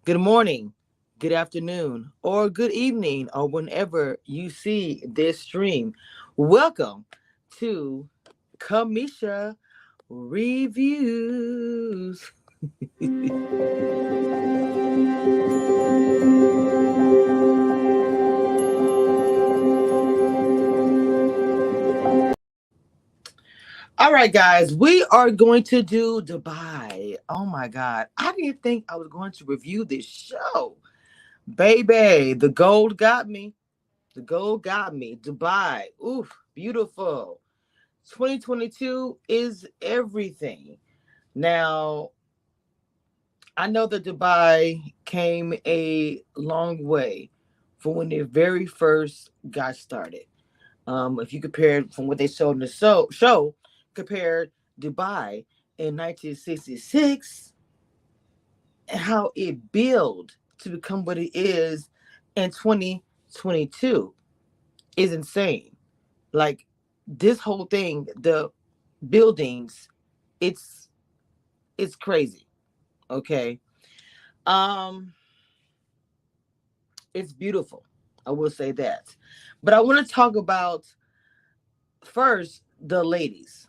Good morning, good afternoon, or good evening, or whenever you see this stream. Welcome to Kamisha Reviews. All right, guys, we are going to do Dubai. Oh my God, I didn't think I was going to review this show. Baby, the gold got me. The gold got me. Dubai. Oof, beautiful. 2022 is everything. Now, I know that Dubai came a long way from when they very first got started. If you compare it from what they showed in the show compared Dubai in 1966 and how it built to become what it is in 2022 is insane. Like this whole thing, the buildings, it's it's crazy. Okay. Um, it's beautiful. I will say that. But I want to talk about first the ladies.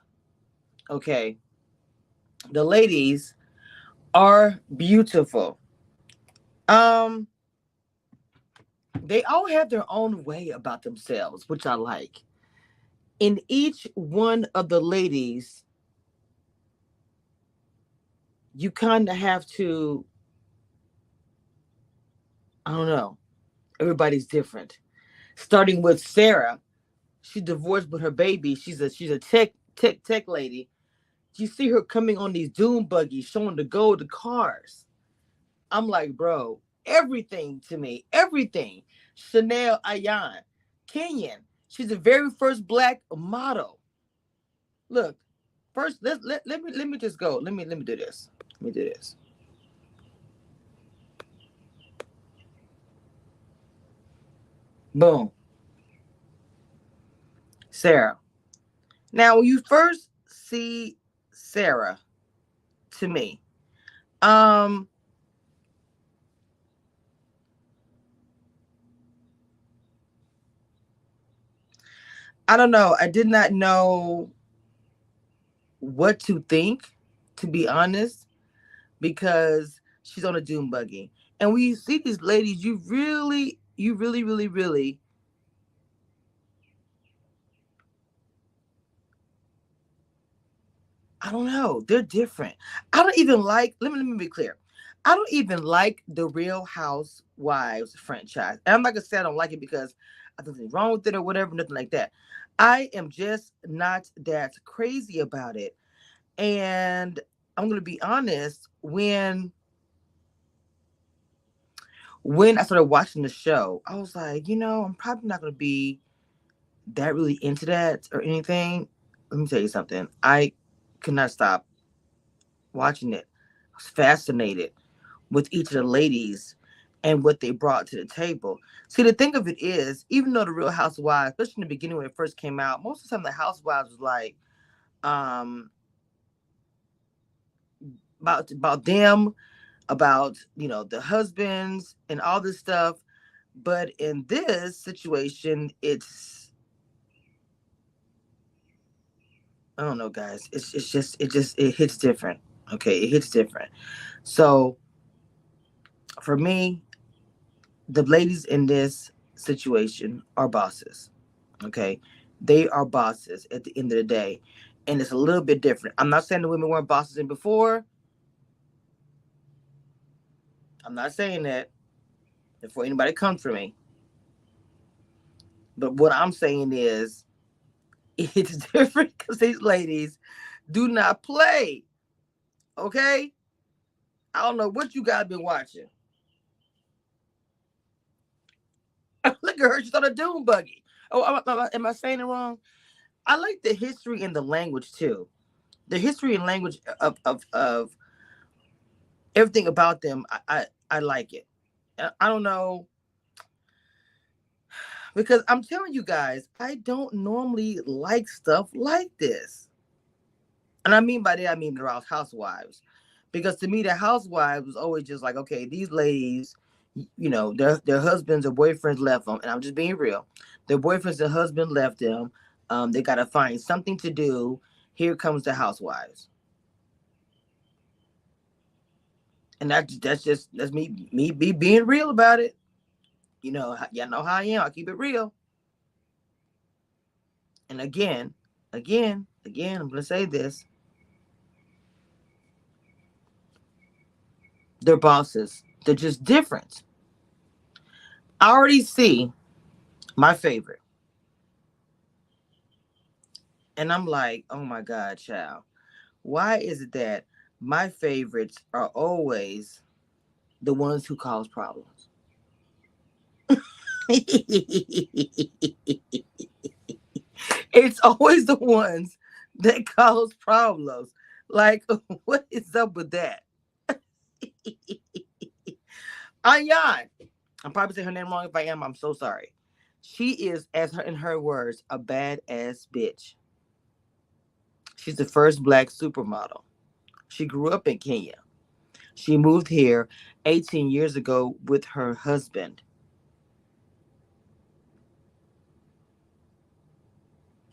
Okay. The ladies are beautiful. Um, they all have their own way about themselves, which I like. In each one of the ladies, you kind of have to, I don't know, everybody's different. Starting with Sarah, she's divorced with her baby. She's a tech lady. You see her coming on these dune buggies, showing the gold, the cars. I'm like, bro, everything to me, everything. Chanel Ayan, Kenyan. She's the very first black model. Look, first let me just go. Let me do this. Let me do this. Boom, Sarah. Now, when you first see Sarah, to me, um, I don't know. I did not know what to think, to be honest, because she's on a doom buggy. And when you see these ladies, you really, I don't know, they're different. I don't even like, let me be clear. I don't even like the Real Housewives franchise. And I'm not gonna say I don't like it because I think nothing wrong with it or whatever, nothing like that. I am just not that crazy about it. And I'm gonna be honest, when I started watching the show, I was like, I'm probably not going to be that really into that or anything. Let me tell you something. I could not stop watching it. I was fascinated with each of the ladies and what they brought to the table. See, the thing of it is, even though the Real Housewives, especially in the beginning when it first came out, most of the time the Housewives was like um, about them, about the husbands and all this stuff. But in this situation, it's, I don't know, guys. It hits different. Okay, it hits different. So for me, the ladies in this situation are bosses. Okay, they are bosses at the end of the day, and it's a little bit different. I'm not saying the women weren't bosses in before. I'm not saying that before anybody comes for me. But what I'm saying is, it's different because these ladies do not play. Okay, I don't know what you guys been watching. Look at her. She's on a dune buggy. Oh, am I saying it wrong? I like the history and the language too. The history and language of everything about them. I like it. I don't know, because I'm telling you guys, I don't normally like stuff like this. And I mean by that, I mean the Rouse Housewives. Because to me, the housewives was always just like, okay, these ladies, their husbands or boyfriends left them, and I'm just being real. Their boyfriends and husband left them. They got to find something to do. Here comes the housewives, and that's me be being real about it. Y'all know how I am. I keep it real. And again, I'm gonna say this: they're bosses. They're just different. I already see my favorite, and I'm like, oh my god, child. Why is it that my favorites are always the ones who cause problems? It's always the ones that cause problems. Like, what is up with that? Ayan. I'm probably saying her name wrong. If I am, I'm so sorry. She is, in her words, a badass bitch. She's the first black supermodel. She grew up in Kenya. She moved here 18 years ago with her husband.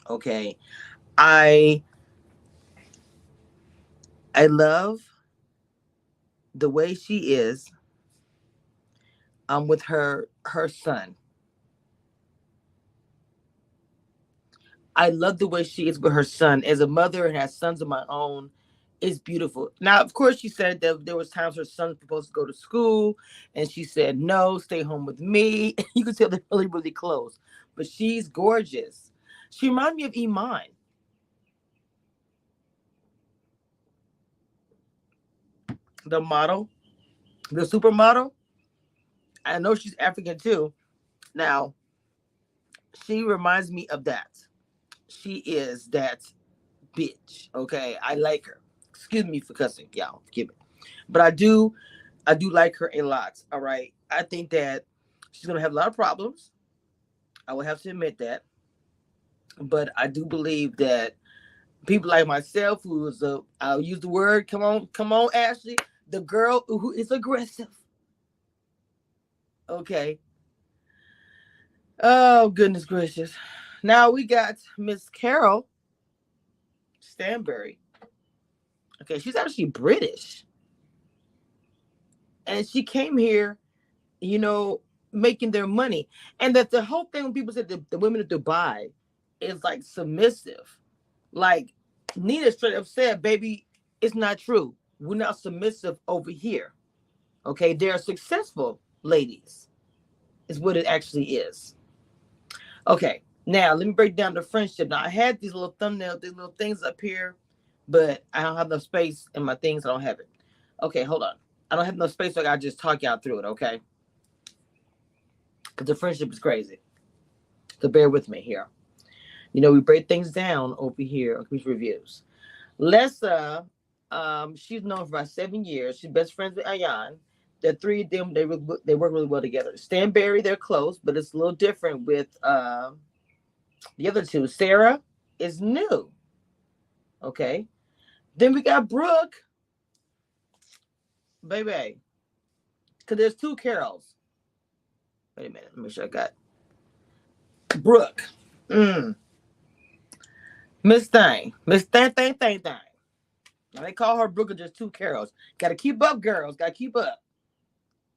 Okay. I I love the way she is with her son. I love the way she is with her son. As a mother and has sons of my own, it's beautiful. Now, of course, she said that there was times her son was supposed to go to school, and she said no, stay home with me. You can tell they're really, really close. But she's gorgeous. She reminds me of Iman, the model, the supermodel. I know she's African too. Now, she reminds me of that. She is that bitch. Okay, I like her. Excuse me for cussing, y'all. Forgive me, but I do like her a lot. All right, I think that she's gonna have a lot of problems. I will have to admit that, but I do believe that people like myself, who is I'll use the word. Come on, Ashley, the girl who is aggressive. Okay. Oh goodness gracious. Now we got Miss Carol Stanbury. Okay, she's actually British, and she came here, you know, making their money. And that the whole thing when people said the women of Dubai is like submissive, like Nina straight up said, baby, it's not true. We're not submissive over here. Okay, they're successful ladies, is what it actually is. Okay, now let me break down the friendship. Now I had these little thumbnails, these little things up here, but I don't have enough space in my things. I don't have it. Okay, hold on. I don't have enough space, so I gotta just talk y'all through it, okay? Because the friendship is crazy. So bear with me here. We break things down over here on these reviews. Lessa, she's known for about 7 years. She's best friends with Ayan. The three of them, they work really well together. Stanbury, they're close, but it's a little different with the other two. Sarah is new. Okay. Then we got Brooke, baby. Because there's two Carols. Wait a minute. Let me make sure I got Brooke. Miss Thing. Miss Thing. Now they call her Brooke, just two Carols. Gotta keep up, girls. Gotta keep up.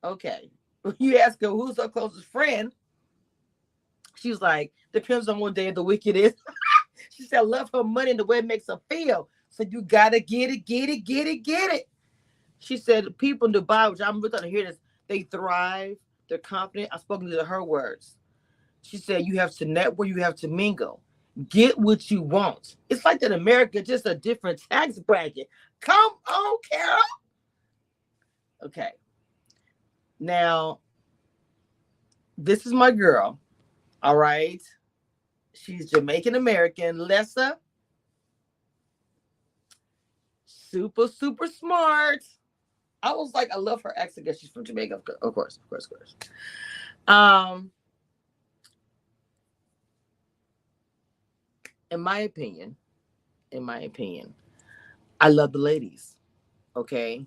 Okay. When you ask her who's her closest friend, she's like, depends on what day of the week it is. She said, I love her money and the way it makes her feel. So you gotta get it. She said, people in Dubai, which I'm really to hear this, they thrive, they're confident. I've spoken to her words. She said, you have to network, you have to mingle. Get what you want. It's like that America, just a different tax bracket. Come on, Carol. Okay. Now, this is my girl. All right. She's Jamaican American. Lessa. Super, super smart. I was like, I love her accent because she's from Jamaica. Of course. Um, in my opinion, I love the ladies. Okay,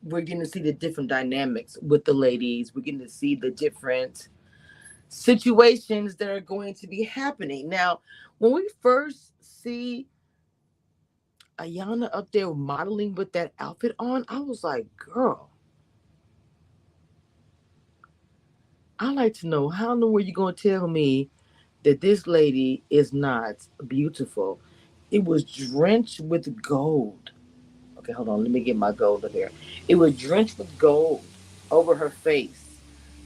we're getting to see the different dynamics with the ladies. We're getting to see the different situations that are going to be happening. Now, when we first see Ayana up there modeling with that outfit on, I was like, girl, I like to know how in the world you gonna tell me that this lady is not beautiful. It was drenched with gold. Okay, hold on. Let me get my gold up here. It was drenched with gold over her face.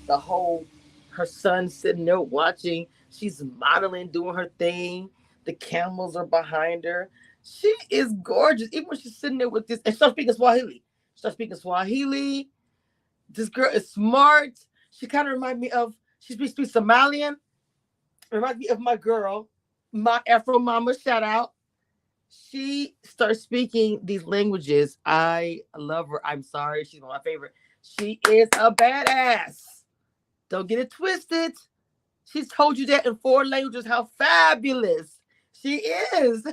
The whole, her son sitting there watching. She's modeling, doing her thing. The camels are behind her. She is gorgeous. Even when she's sitting there with this, and starts speaking Swahili. Starts speaking Swahili. This girl is smart. She kind of reminds me of, she speaks Somalian. Reminds me of my girl, my Afro mama. Shout out. She starts speaking these languages. I love her. I'm sorry. She's one of my favorite. She is a badass. Don't get it twisted. She's told you that in four languages how fabulous she is.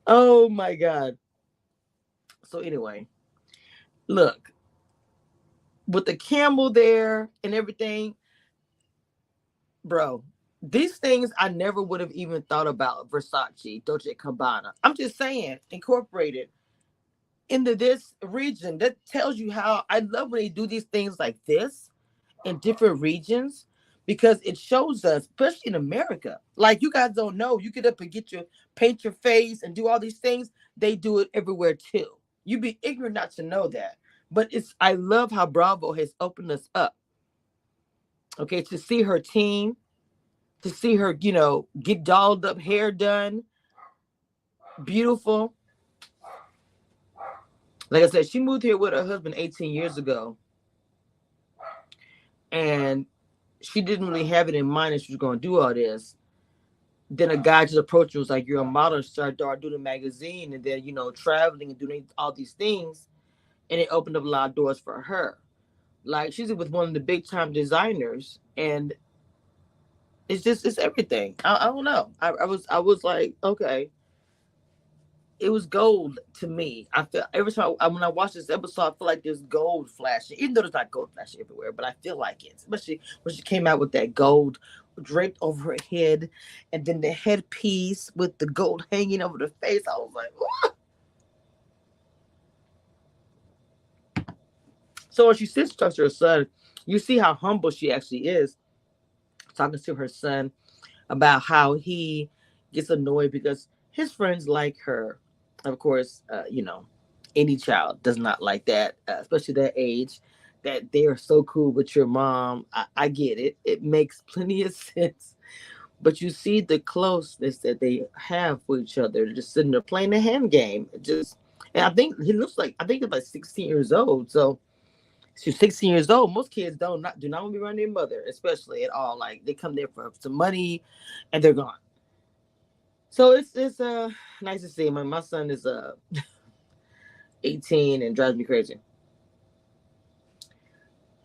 Oh my God. So, anyway, look, with the camel there and everything, bro, these things I never would have even thought about. Versace, Dolce Gabbana. I'm just saying, incorporated into this region. That tells you how I love when they do these things like this in different regions, because it shows us, especially in America, like, you guys don't know, you get up and get your, paint your face and do all these things. They do it everywhere too. You'd be ignorant not to know that. But it's, I love how Bravo has opened us up. Okay, to see her team, to see her, get dolled up, hair done, beautiful. Like I said, she moved here with her husband 18 years ago, and she didn't really have it in mind that she was going to do all this. Then a guy just approached her, was like, "You're a model." She started doing a magazine, and then, traveling and doing all these things, and it opened up a lot of doors for her. Like, she's with one of the big time designers, and it's everything. I don't know. I was like, okay, it was gold to me. I feel every time when I watch this episode, I feel like there's gold flashing, even though there's not gold flashing everywhere. But I feel like it, especially when she came out with that gold draped over her head, and then the headpiece with the gold hanging over the face. I was like, "What?" So when she sits talks to her son, you see how humble she actually is, talking to her son about how he gets annoyed because his friends like her. Of course, any child does not like that, especially that age, that they are so cool with your mom. I get it. It makes plenty of sense. But you see the closeness that they have for each other. They're just sitting there playing the hand game. And I think he looks like, I think he's like 16 years old. So she's 16 years old. Most kids do not want to be around their mother, especially at all. Like, they come there for some money, and they're gone. So it's nice to see. My son is 18 and drives me crazy.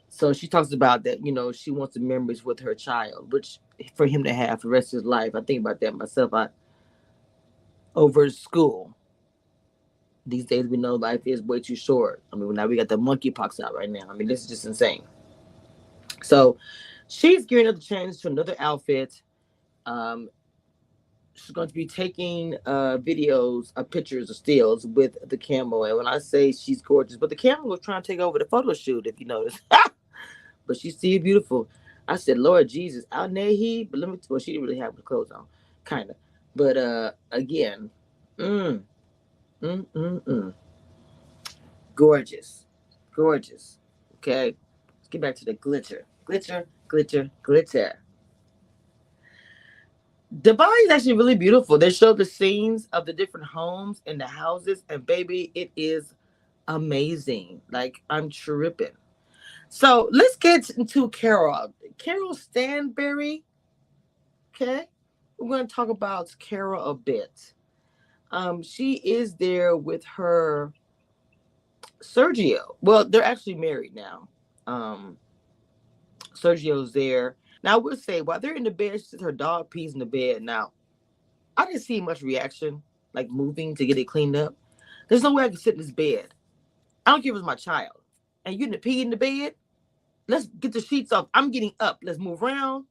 So she talks about that. She wants the memories with her child, which for him to have for the rest of his life. I think about that myself. Over school these days, we know life is way too short. I mean, now we got the monkeypox out right now. I mean, this is just insane. So she's gearing up to change to another outfit. Um, she's going to be taking videos of pictures of stills with the camel. And when I say she's gorgeous, but the camel was trying to take over the photo shoot, if you notice. But she's still beautiful. I said, Lord Jesus, out there he, but let me, well, she didn't really have the clothes on, kind of. But again, mm, mm. Gorgeous. Gorgeous. Okay. Let's get back to the glitter. Glitter, glitter, glitter. Dubai is actually really beautiful. They show the scenes of the different homes and the houses, and baby, it is amazing. Like, I'm tripping. So let's get into Carol. Carol Stanbury. Okay. We're going to talk about Carol a bit. She is there with her Sergio. Well, they're actually married now. Um, Sergio's there. Now, I would say, while they're in the bed, she says her dog pees in the bed. Now, I didn't see much reaction. like moving to get it cleaned up. There's no way I can sit in this bed. I don't care if it's my child. And you need to pee in the bed. Let's get the sheets off. I'm getting up. Let's move around.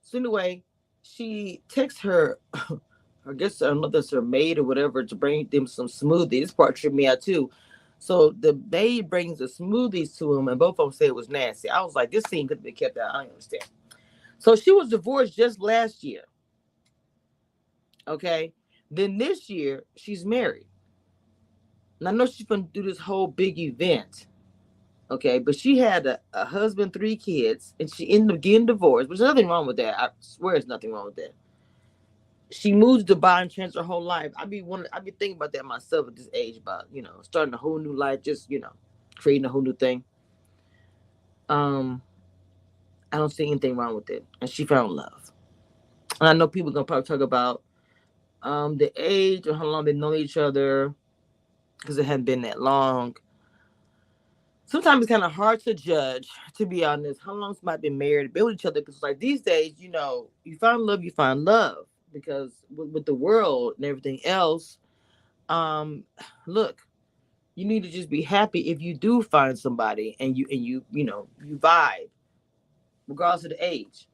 So anyway, she texts her, I guess I don't know if that's her maid or whatever, to bring them some smoothies. This part tripped me out too. So the maid brings the smoothies to him, and both of them say it was nasty. I was like, this scene could be kept out. I don't understand. So she was divorced just last year. Okay. Then this year, she's married. And I know she's going to do this whole big event. Okay. But she had a husband, 3 kids, and she ended up getting divorced. There's nothing wrong with that. I swear there's nothing wrong with that. She moved to Dubai and changed her whole life. I be thinking about that myself at this age, about, starting a whole new life, just, creating a whole new thing. I don't see anything wrong with it. And she found love. And I know people are gonna probably talk about the age or how long they know each other, because it hadn't been that long. Sometimes it's kind of hard to judge, to be honest, how long somebody been married, been with each other. Because like these days, you find love, you find love. Because with the world and everything else, look, you need to just be happy if you do find somebody and you vibe, regardless of the age.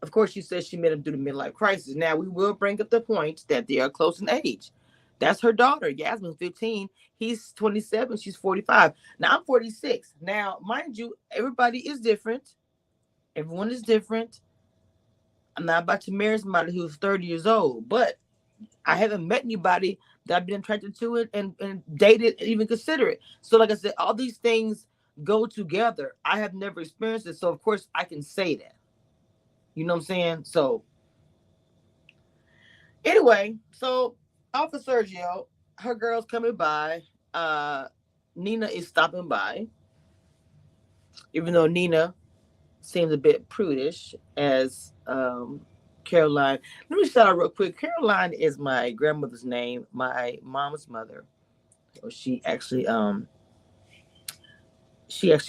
Of course, she says she met him through the midlife crisis. Now, we will bring up the point that they are close in age. That's her daughter. Yasmin's 15. He's 27. She's 45. Now, I'm 46. Now, mind you, everybody is different. Everyone is different. I'm not about to marry somebody who's 30 years old, but I haven't met anybody that I've been attracted to it and dated and even consider it. So, like I said, all these things go together. I have never experienced it. So, of course, I can say that. You know what I'm saying? So, anyway, so off of Sergio, her girl's coming by. Nina is stopping by. Even though Nina seems a bit prudish, as Caroline. Let me shout out real quick. Caroline is my grandmother's name, my mom's mother. She actually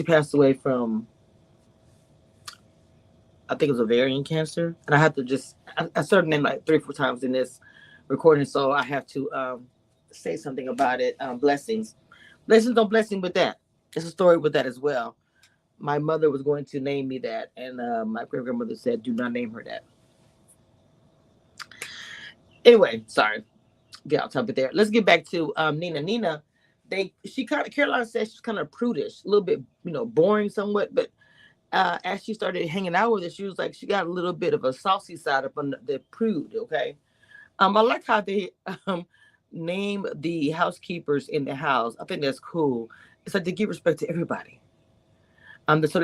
passed away from, I think it was ovarian cancer. And I have to I said her name like 3 or 4 times in this recording, so I have to say something about it. Blessings. Blessings on blessing with that. There's a story with that as well. My mother was going to name me that, and my great-grandmother said, do not name her that. Anyway, sorry. Get off topic there. Let's get back to Nina. Nina, Caroline said she's kind of prudish, a little bit, boring somewhat, but as she started hanging out with her, she was like, she got a little bit of a saucy side up on the prude, okay? I like how they name the housekeepers in the house. I think that's cool. It's like they give respect to everybody. So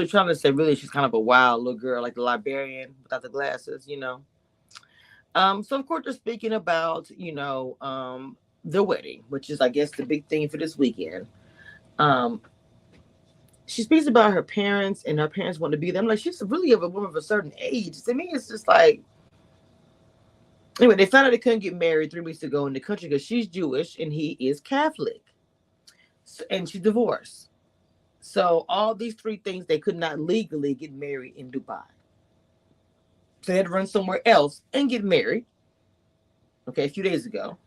trying to say, really, she's kind of a wild little girl, like the librarian without the glasses, So of course they're speaking about, the wedding, which is, I guess, the big thing for this weekend. She speaks about her parents, and her parents want to be there. I'm like, she's really of a woman of a certain age. To me, it's just like, anyway, they found out they couldn't get married 3 weeks ago in the country because she's Jewish and he is Catholic. And she's divorced. So all these 3 things, they could not legally get married in Dubai. So they had to run somewhere else and get married. Okay, a few days ago.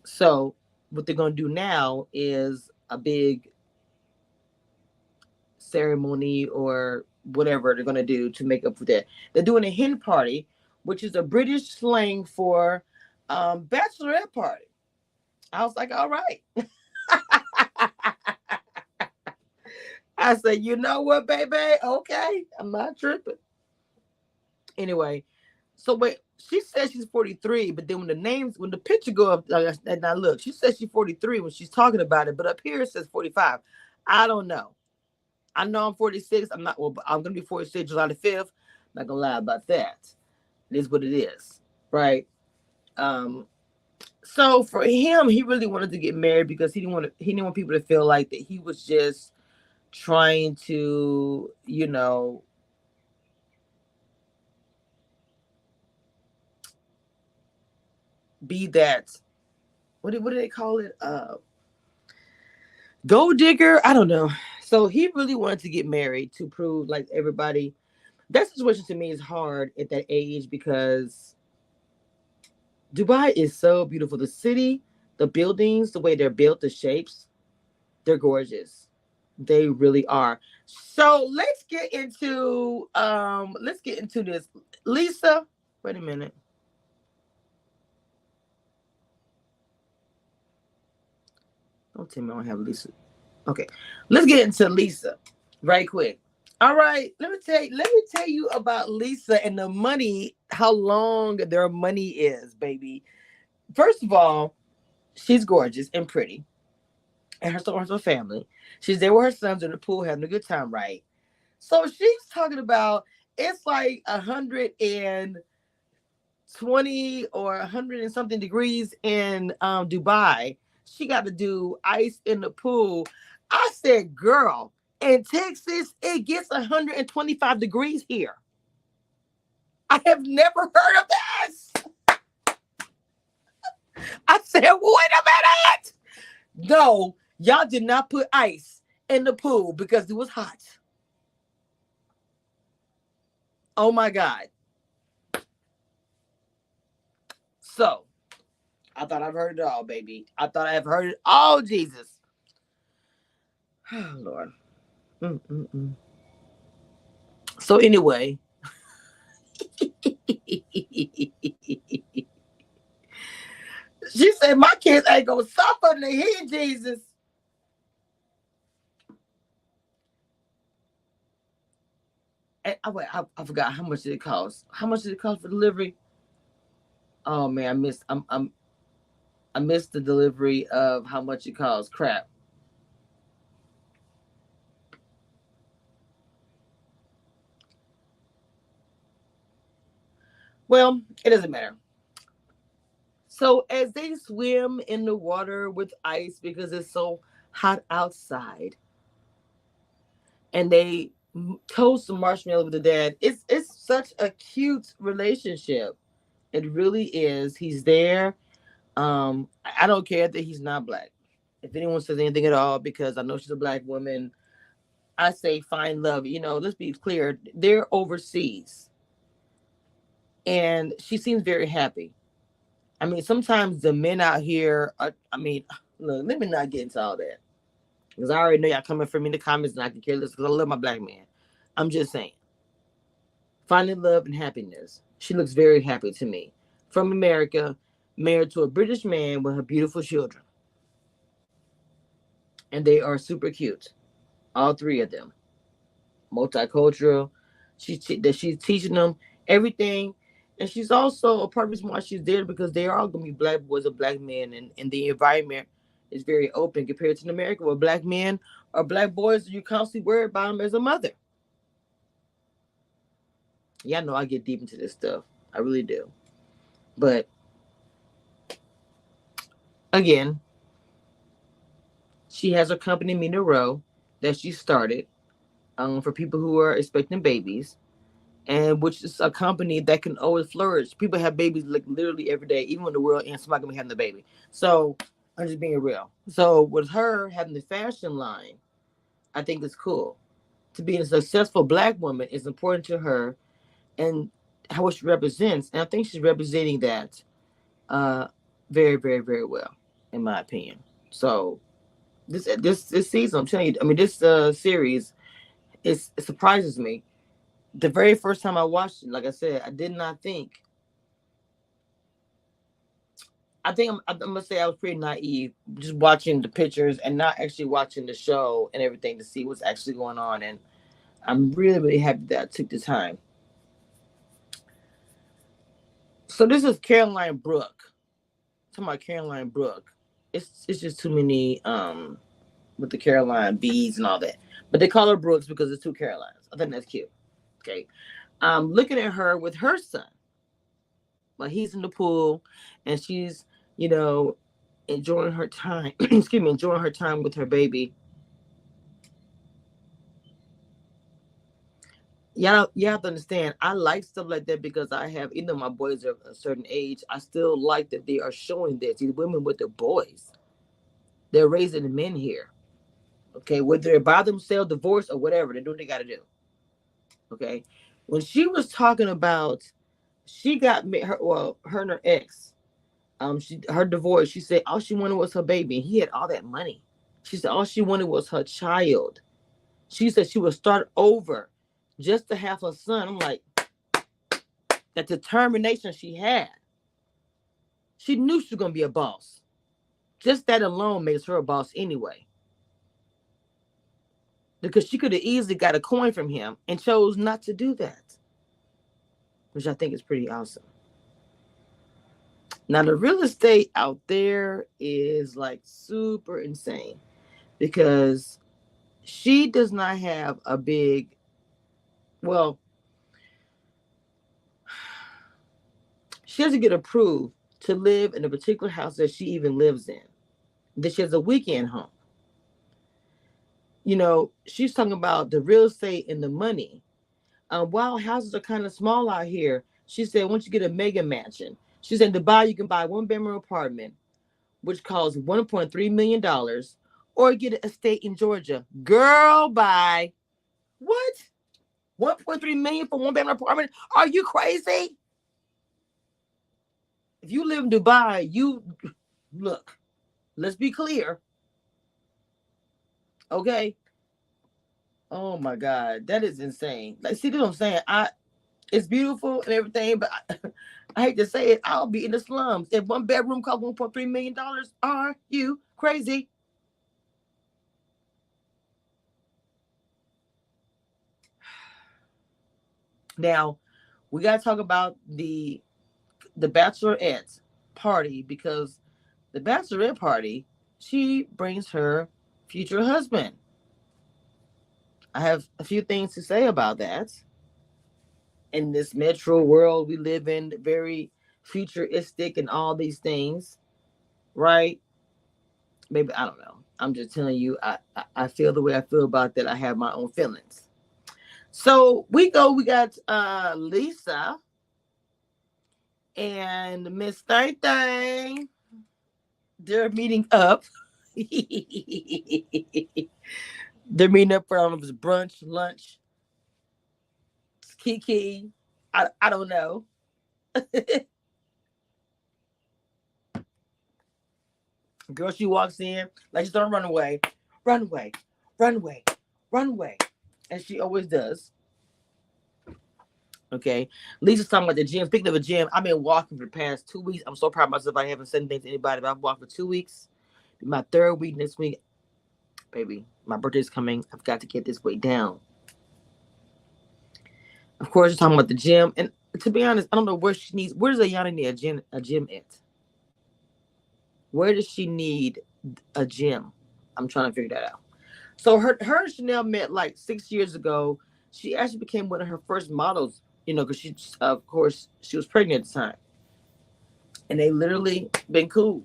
So what they're going to do now is a big ceremony or whatever they're going to do to make up for that. They're doing a hen party, which is a British slang for bachelorette party. I was like, all right. I said, you know what, baby? Okay, I'm not tripping. Anyway, so wait, she says she's 43, but then when the picture go up, and I look, she says she's 43 when she's talking about it, but up here it says 45. I don't know. I know I'm 46. I'm going to be 46 July the 5th. I'm not going to lie about that. It is what it is, right? So for him, he really wanted to get married because he didn't want people to feel like that he was just trying to, be that, what do they call it? Gold digger? I don't know. So he really wanted to get married to prove like everybody. That situation to me is hard at that age because Dubai is so beautiful. The city, the buildings, the way they're built, the shapes, they're gorgeous. They really are. So let's get into this. Lisa, wait a minute. Don't tell me I don't have Lisa. Okay. Let's get into Lisa right quick. All right. Let me tell you about Lisa and the money, how long their money is, baby. First of all, she's gorgeous and pretty. And her family. She's there with her sons in the pool having a good time, right? So she's talking about it's like 120 or 100 and something degrees in Dubai. She got to do ice in the pool. I said, girl, in Texas, it gets 125 degrees here. I have never heard of this. I said, wait a minute. No, y'all did not put ice in the pool because it was hot. Oh my God. So I thought I've heard it all, baby. I thought I've heard it all, Jesus. Oh, Lord. Mm-mm-mm. So anyway, she said my kids ain't gonna suffer in the heat, Jesus. And I forgot how much did it cost. How much did it cost for delivery? Oh man, I missed the delivery of how much it costs. Crap. Well, it doesn't matter. So as they swim in the water with ice because it's so hot outside, and they toast the marshmallow with the dad, it's such a cute relationship. It really is. He's there. I don't care that he's not black. If anyone says anything at all, because I know she's a black woman, I say find love. Let's be clear. They're overseas, and she seems very happy. I mean, sometimes the men out here I mean, look, let me not get into all that. Because I already know y'all coming for me in the comments and I can care less because I love my black man. I'm just saying. Finding love and happiness. She looks very happy to me. From America, married to a British man with her beautiful children. And they are super cute. All three of them. Multicultural. She's teaching them everything. And she's also a part of the reason why she's there because they are all gonna be black boys or black men, and the environment is very open compared to in America where black men or black boys you constantly worry about them as a mother. Yeah, I know I get deep into this stuff. I really do. But again, she has a company, Mina Row, that she started for people who are expecting babies, and which is a company that can always flourish. People have babies like literally every day, even when the world ends, somebody gonna be having the baby. So I'm just being real. So with her having the fashion line, I think it's cool. To be a successful black woman is important to her and how she represents. And I think she's representing that uh, very, very, very well, in my opinion. So this season, I'm telling you, I mean, this series, it surprises me. The very first time I watched it, like I said, I did not think. I'm gonna say I was pretty naive, just watching the pictures and not actually watching the show and everything to see what's actually going on. And I'm really, really happy that I took the time. So this is Caroline Brooke. Talking about Caroline Brooke. It's just too many with the Caroline bees and all that. But they call her Brooks because it's two Carolines. I think that's cute. Okay. Looking at her with her son. Well, he's in the pool and she's, you know, enjoying her time. Excuse me, enjoying her time with her baby. Y'all have to understand. I like stuff like that because I have, even though my boys are a certain age, I still like that they are showing this. These women with their boys, they're raising the men here. Okay, whether they're by themselves, divorced, or whatever, they're doing what they got to do. Okay, when she was talking about, she got her, well, her and her ex. Her divorce. She said all she wanted was her baby, and he had all that money. She said all she wanted was her child. She said she would start over just to have her son. I'm like, that determination she had. She knew she was gonna be a boss. Just that alone makes her a boss anyway. Because she could have easily got a coin from him and chose not to do that, which I think is pretty awesome. Now, the real estate out there is like super insane because she does not have a big, well, she has to get approved to live in a particular house that she even lives in. That she has a weekend home. You know, she's talking about the real estate and the money. While houses are kind of small out here, she said once you get a mega mansion, she said to buy you can buy a 1 bedroom apartment, which costs $1.3 million, or get an estate in Georgia. Girl, buy what? 1.3 million for 1 bedroom apartment? Are you crazy? If you live in Dubai, you look. Let's be clear, okay? Oh my God, that is insane. Like, see, what I'm saying? It's beautiful and everything, but I hate to say it, I'll be in the slums. If 1 bedroom costs $1.3 million, are you crazy? Now, we gotta talk about the Bachelorette party because the Bachelorette party, she brings her future husband. I have a few things to say about that. In this metro world we live in, very futuristic and all these things, right? Maybe I don't know. I'm just telling you, I feel the way I feel about that. I have my own feelings. So we got Lisa and Miss Thing. They're meeting up. They're meeting up for brunch, lunch, Kiki. I don't know. Girl, she walks in like she's gonna run away, run away, run away, run away, as she always does. Okay, Lisa's talking about the gym. Speaking of a gym, I've been walking for the past 2 weeks. I'm so proud of myself. I haven't said anything to anybody, but I've walked for 2 weeks. My third week next week, baby. My birthday's coming. I've got to get this weight down. Of course, you're talking about the gym, and to be honest, I don't know where she needs. Where does Ayana need a gym at? Where does she need a gym? I'm trying to figure that out. So her and Chanel met like 6 years ago. She actually became one of her first models, because she, of course, she was pregnant at the time. And they literally been cool.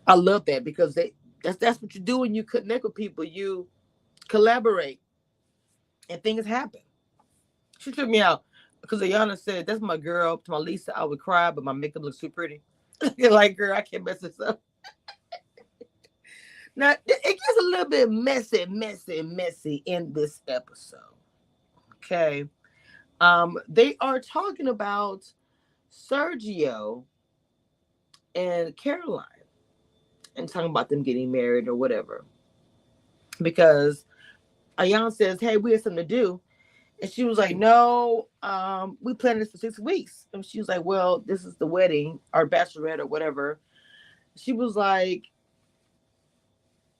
I love that because that's what you do when you connect with people. You collaborate and things happen. She tripped me out because Ayana said, "That's my girl." To my Lisa, I would cry, but my makeup looks too pretty. Like, girl, I can't mess this up. Now, it gets a little bit messy in this episode. Okay. They are talking about Sergio and Caroline and talking about them getting married or whatever. Because Ayan says, "Hey, we have something to do." And she was like, "No, we planned this for 6 weeks." And she was like, "Well, this is the wedding, our bachelorette or whatever." She was like,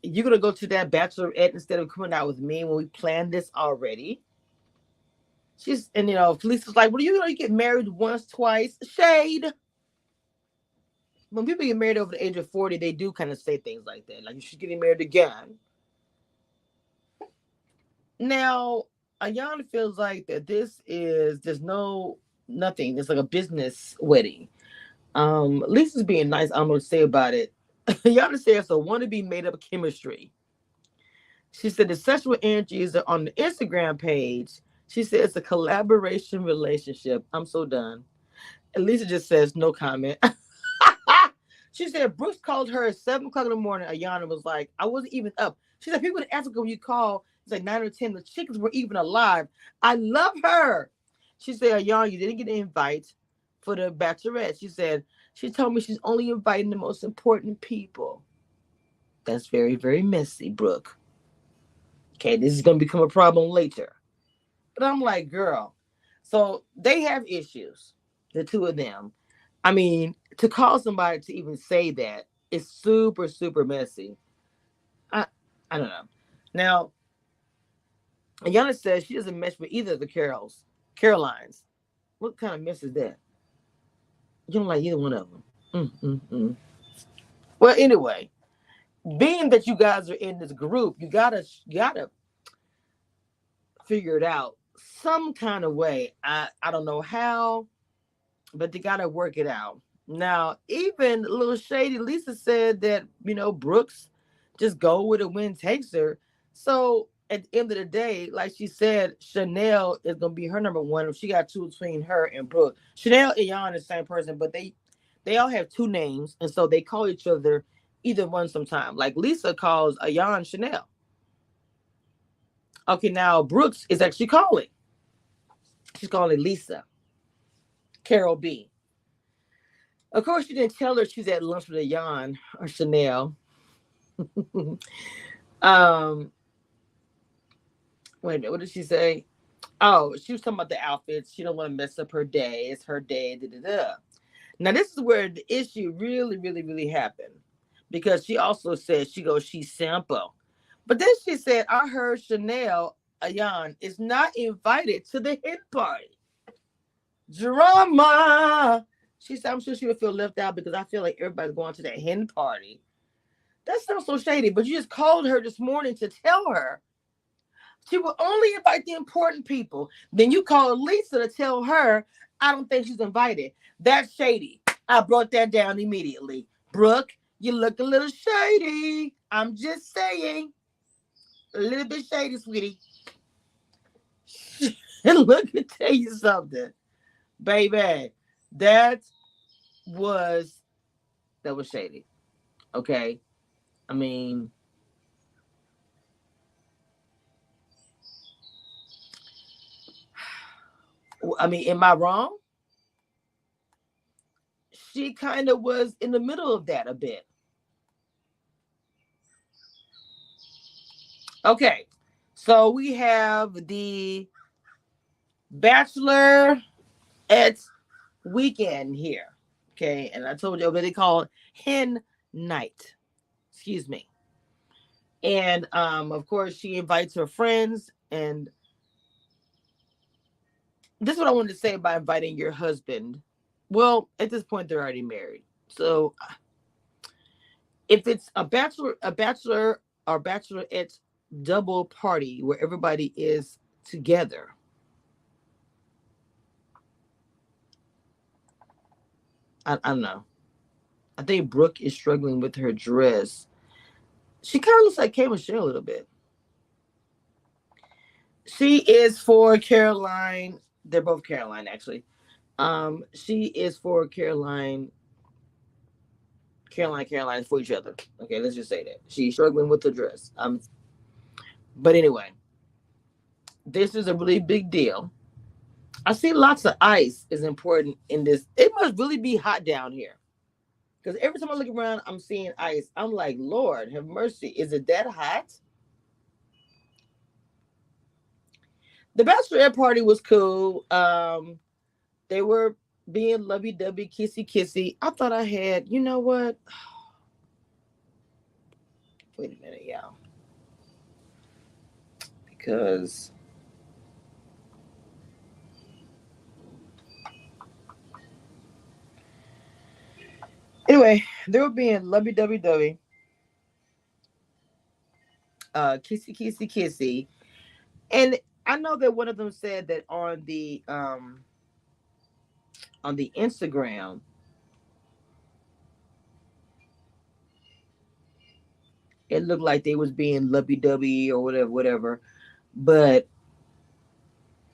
"You're going to go to that bachelorette instead of coming out with me when we planned this already?" And Felicia's like, "Well, you get married once, twice." Shade. When people get married over the age of 40, they do kind of say things like that. Like, you should get married again. Now, Ayana feels like that there's nothing. It's like a business wedding. Lisa's being nice. I don't know what to say about it. Ayana says so wannabe made up chemistry. She said the sexual energies are on the Instagram page. She said it's a collaboration relationship. I'm so done. And Lisa just says no comment. She said Brooks called her at 7 o'clock in the morning. Ayana was like, "I wasn't even up." She said, "People in Africa, when you call, it's like 9 or 10. The chickens were even alive." I love her. She said, "Ayana, you didn't get an invite for the bachelorette." She said, She told me she's only inviting the most important people. That's very, very messy, Brooke. Okay, this is going to become a problem later. But I'm like, girl. So they have issues, the two of them. I mean, to call somebody to even say that is super, super messy. I, I don't know. Now, Ayana says she doesn't mesh with either of the Carolines. What kind of mess is that? You don't like either one of them. Mm. Well, anyway, being that you guys are in this group, you gotta figure it out some kind of way. I don't know how, but they gotta work it out. Now, even a little shady Lisa said that, Brooks just go where the wind takes her. So at the end of the day, like she said, Chanel is gonna be her number one. If she got two between her and Brooke. Chanel and Jan is the same person, but they all have two names, and so they call each other either one sometime. Like Lisa calls Ayan Chanel. Okay, now Brooks is actually calling. She's calling Lisa Carol B. Of course, she didn't tell her she's at lunch with Ayan or Chanel. um, Wait a minute, what did she say? Oh, she was talking about the outfits. She don't want to mess up her day. It's her day. Da, da, da. Now, this is where the issue really, really, really happened. Because she also said, she's simple. But then she said, I heard Chanel Ayan is not invited to the hen party. Drama. She said, I'm sure she would feel left out because I feel like everybody's going to that hen party. That sounds so shady, but you just called her this morning to tell her she will only invite the important people. Then you call Lisa to tell her, I don't think she's invited. That's shady. I brought that down immediately. Brooke, you look a little shady. I'm just saying. A little bit shady, sweetie. And look, me tell you something. Baby, that was shady. Okay. I mean, am I wrong? She kind of was in the middle of that a bit. Okay. So we have the Bachelorette weekend here. Okay. And I told you what they call hen night. Excuse me. And of course she invites her friends, and this is what I wanted to say about inviting your husband. Well, at this point they're already married. So if it's a bachelor or bachelorette double party where everybody is together, I don't know. I think Brooke is struggling with her dress. She kind of looks like K Michelle a little bit. She is for Caroline. They're both Caroline, actually. She is for Caroline for each other. Okay, let's just say that she's struggling with the dress. But anyway, this is a really big deal. I see lots of ice is important in this. It must really be hot down here because every time I look around, I'm seeing ice. I'm like, Lord, have mercy. Is it that hot? The bachelorette party was cool. They were being lovey dovey, kissy kissy. I thought I had, you know what? Wait a minute, y'all. Because anyway, they were being lovey dovey dovey, kissy kissy kissy. And I know that one of them said that on the Instagram, it looked like they was being lovey dovey or whatever, whatever. But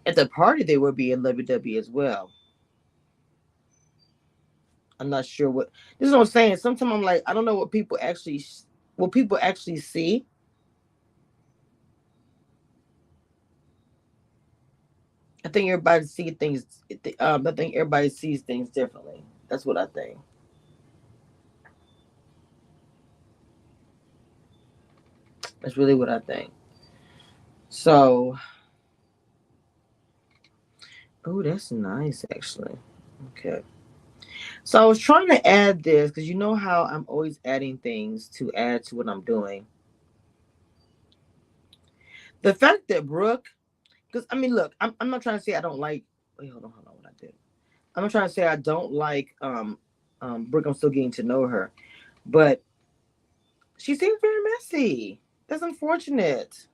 at the party, they were being lovey dovey as well. I'm not sure what this is. What I'm saying. Sometimes I'm like, I don't know what people actually see. I think everybody sees things. I think everybody sees things differently. That's what I think. That's really what I think. So, oh, that's nice actually. Okay. So I was trying to add this because you know how I'm always adding things to add to what I'm doing. The fact that Brooke, because I mean, look, I'm not trying to say I don't like. Wait, hold on, what I did. I'm not trying to say I don't like Brooke. I'm still getting to know her, but she seems very messy. That's unfortunate.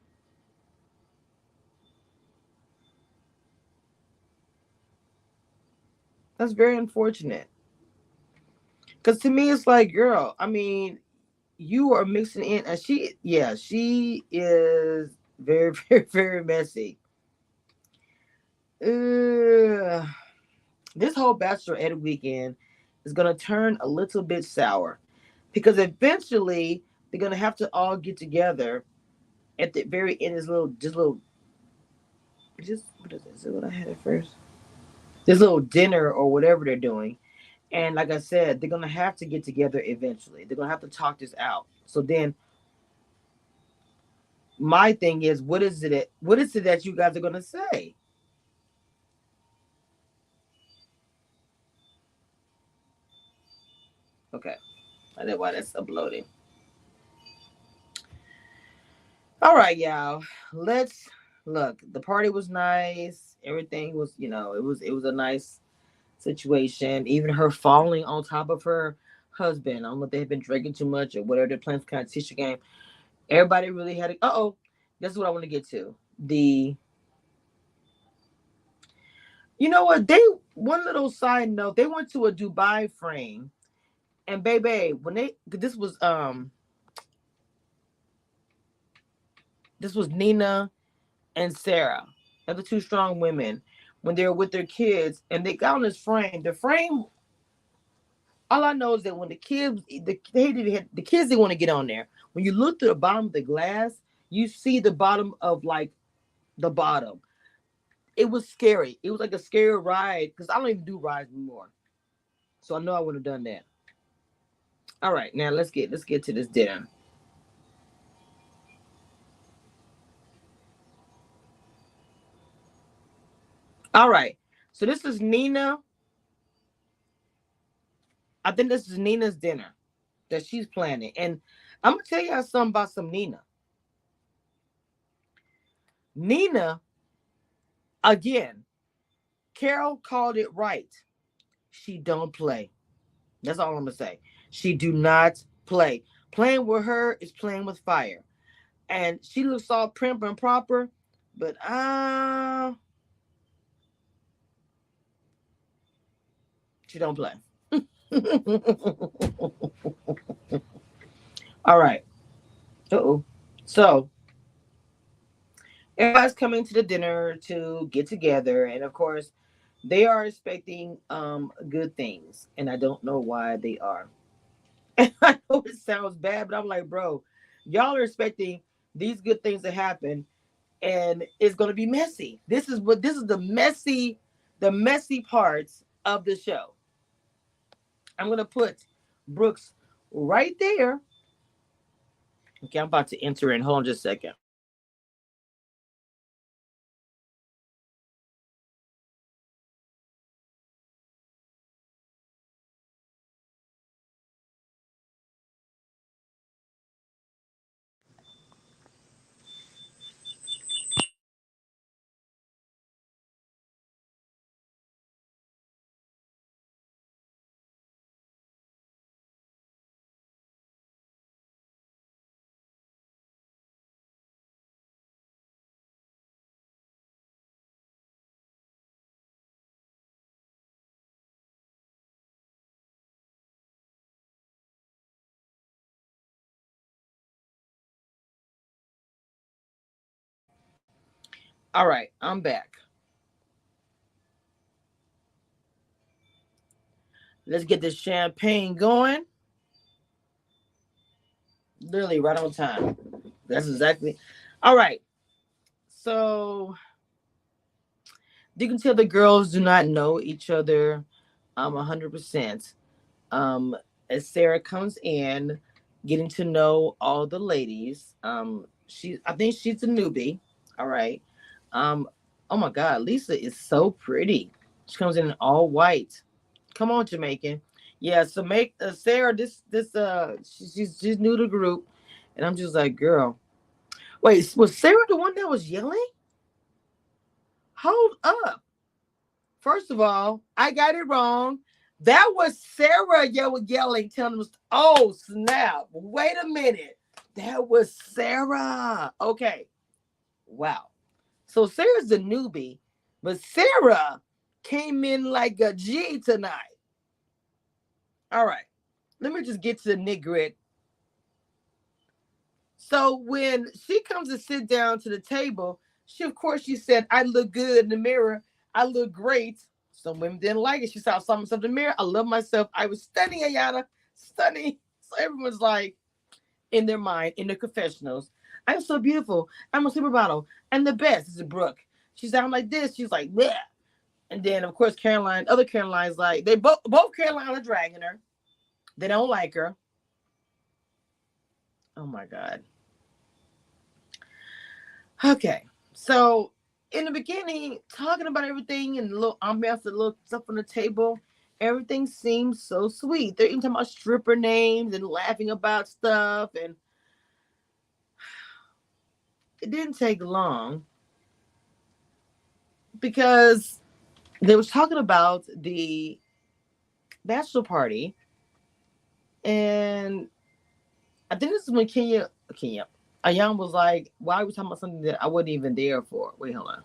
That's very unfortunate. Because to me, it's like, girl, I mean, you are mixing in, and yeah, she is very, very, very messy. Ugh. This whole Bachelorette weekend is going to turn a little bit sour because eventually they're going to have to all get together at the very end. Just what is this? Is it what I had at first? This little dinner or whatever they're doing. And like I said, they're going to have to get together eventually. They're going to have to talk this out. So then my thing is, what is it that you guys are going to say? Okay. I know why that's uploading. All right, y'all. Let's look. The party was nice. Everything was, it was a nice situation. Even her falling on top of her husband. I don't know if they had been drinking too much or whatever. They're playing some kind of tissue game. Everybody really had. Oh, that's what I want to get to. You know what? They One little side note. They went to a Dubai frame, and baby, when this was Nina and Sarah, and the two strong women, when they were with their kids, and they got on this frame. The frame, all I know is that when the kids didn't want to get on there. When you look to the bottom of the glass, you see the bottom of like the bottom. It was scary. It was like a scary ride because I don't even do rides anymore. So I know I would have done that. All right, now let's get to this dinner. All right, so this is Nina. I think this is Nina's dinner that she's planning, and I'm gonna tell y'all something about some Nina. Nina, again, Carol called it right. She don't play. That's all I'm gonna say. She do not play. Playing with her is playing with fire. And she looks all prim and proper, but she don't play. All right. Uh-oh. So everybody's coming to the dinner to get together, and of course, they are expecting good things, and I don't know why they are. And I know it sounds bad, but I'm like, bro, y'all are expecting these good things to happen, and it's going to be messy. This is the messy parts of the show. I'm going to put Brooks right there. Okay, I'm about to enter in. Hold on just a second. All right, I'm back. Let's get this champagne going. Literally right on time. That's exactly. All right. So you can tell the girls do not know each other 100%. As Sarah comes in, getting to know all the ladies, I think she's a newbie. All right. Um, oh my God, Lisa is so pretty. She comes in all white. Come on, Jamaican. Yeah, so make Sarah she's new to the group, and I'm just like, girl, wait, was Sarah the one that was yelling? Hold up. First of all, I got it wrong. That was Sarah yelling, telling us, oh, snap. Wait a minute. That was Sarah. Okay. Wow. So Sarah's the newbie, but Sarah came in like a G tonight. All right. Let me just get to the nitty. So when she comes to sit down to the table, of course, she said, I look good in the mirror. I look great. Some women didn't like it. She saw something in the mirror. I love myself. I was stunning, Ayana. Stunning. So everyone's like, in their mind, in their confessionals, I'm so beautiful. I'm a supermodel. I'm the best. This is Brooke. She said, I'm like this. She's like, bleh. And then, of course, other Caroline's like, they both Caroline are dragging her. They don't like her. Oh my God. Okay. So in the beginning, talking about everything and a little ambiance, a little stuff on the table, everything seems so sweet. They're even talking about stripper names and laughing about stuff. And it didn't take long because they was talking about the bachelor party. And I think this is when Ayan was like, why are we talking about something that I wasn't even there for? Wait, hold on.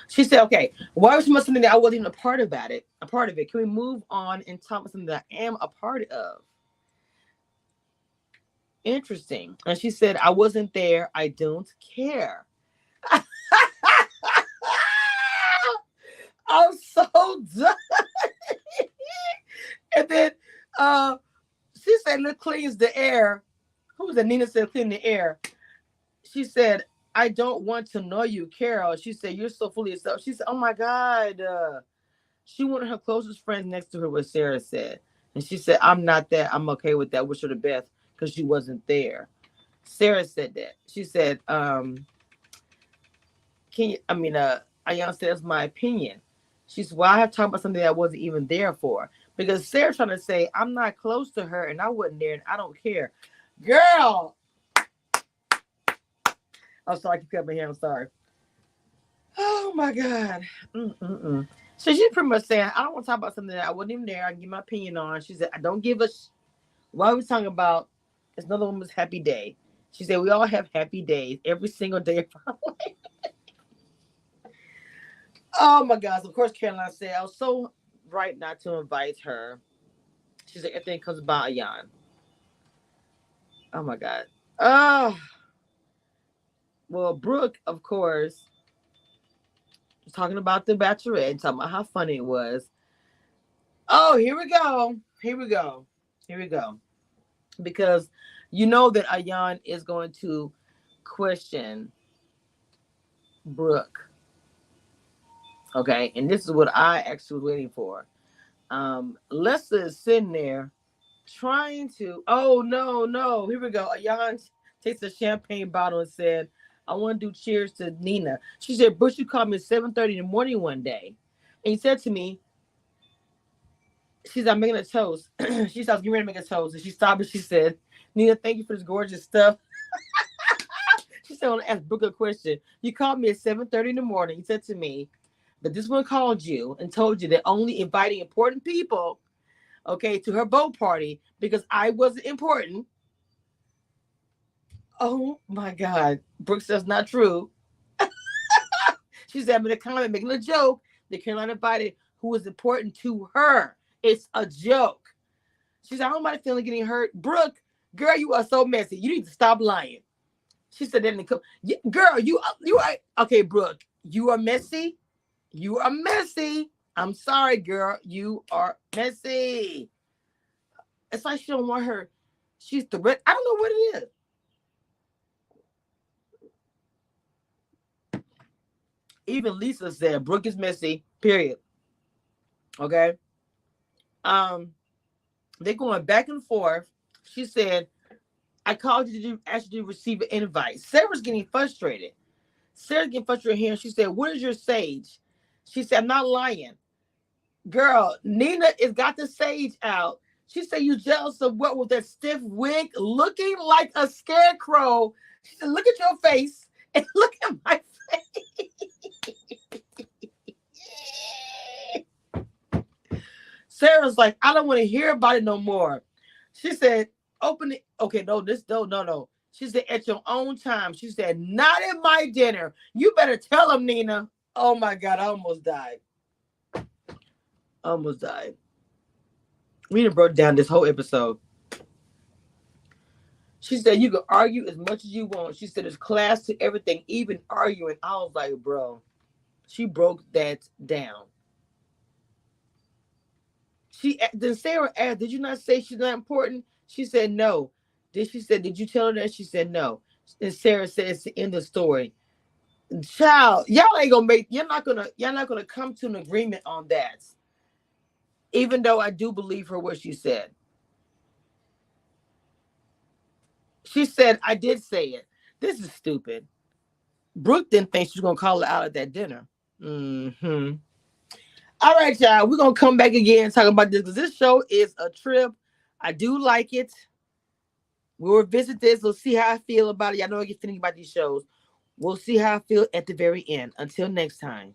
She said, okay, why are we talking about something that I wasn't even a part of it? Can we move on and talk about something that I am a part of? Interesting. And she said, I wasn't there. I don't care. I'm so done. And then she said, look, cleans the air. Who was that? Nina said, clean the air. She said, I don't want to know you, Carol. She said, you're so full of yourself. She said, oh my God. She wanted her closest friends next to her, what Sarah said. And she said, I'm not that. I'm okay with that. Wish her the best because she wasn't there. Sarah said that. She said, Ayan said, that's my opinion. She said, well, I have talked about something that I wasn't even there for. Because Sarah's trying to say, I'm not close to her and I wasn't there and I don't care. Girl. I'm sorry, I keep cutting my hair. I'm sorry. Oh my God. So she's pretty much saying, I don't want to talk about something that I wasn't even there. I can give my opinion on. She said, I don't give a why are we talking about it's another woman's happy day. She said, we all have happy days every single day of our life. Oh my gosh. Of course, Caroline said, I was so right not to invite her. She said, everything comes about Ayan. Oh my God. Oh, well, Brooke, of course, was talking about the Bachelorette and talking about how funny it was. Oh, here we go. Here we go. Here we go. Because you know that Ayan is going to question Brooke. Okay. And this is what I actually was waiting for. Lester is sitting there trying to. Oh, no. Here we go. Ayan takes a champagne bottle and said, I want to do cheers to Nina. She said, Bush, you called me at 7:30 in the morning one day. And he said to me, she said, I'm making a toast. She said, I was getting ready to make a toast. And she stopped and she said, Nina, thank you for this gorgeous stuff. She said, I want to ask Brooke a question. You called me at 7:30 in the morning. You said to me that this one called you and told you that only inviting important people, okay, to her boat party because I wasn't important. Oh my God. Brooke says not true. She said, I'm in a comment making a joke that Caroline invited who was important to her. It's a joke. She said, I don't mind feeling getting hurt. Brooke, girl, you are so messy. You need to stop lying. She said that in the girl, you are okay, Brooke. You are messy. You are messy. I'm sorry, girl. You are messy. It's like she don't want her. She's the red. I don't know what it is. Even Lisa said Brooke is messy. Period. Okay. Um. They're going back and forth. She said, I called you to ask you to receive an invite. Sarah's getting frustrated. Sarah's getting frustrated here. And she said, what is your sage? She said, I'm not lying. Girl, Nina has got the sage out. She said, you jealous of what with that stiff wig looking like a scarecrow. She said, look at your face and look at my face. Sarah's like, I don't want to hear about it no more. She said, open it. Okay, no, no. She said, at your own time. She said, not at my dinner. You better tell him, Nina. Oh my God, I almost died. Almost died. We done broke down this whole episode. She said, you can argue as much as you want. She said, there's class to everything, even arguing. I was like, bro. She broke that down. Then Sarah asked, did you not say she's not important? She said, no. Then she said, did you tell her that? She said, no. And Sarah said, it's the end of the story. Child, you're not gonna come to an agreement on that. Even though I do believe her what she said. She said, I did say it. This is stupid. Brooke didn't think she was going to call her out at that dinner. Mm-hmm. All right, y'all. We're going to come back again and talk about this because this show is a trip. I do like it. We'll revisit this. We'll see how I feel about it. Y'all know I get feeling about these shows. We'll see how I feel at the very end. Until next time.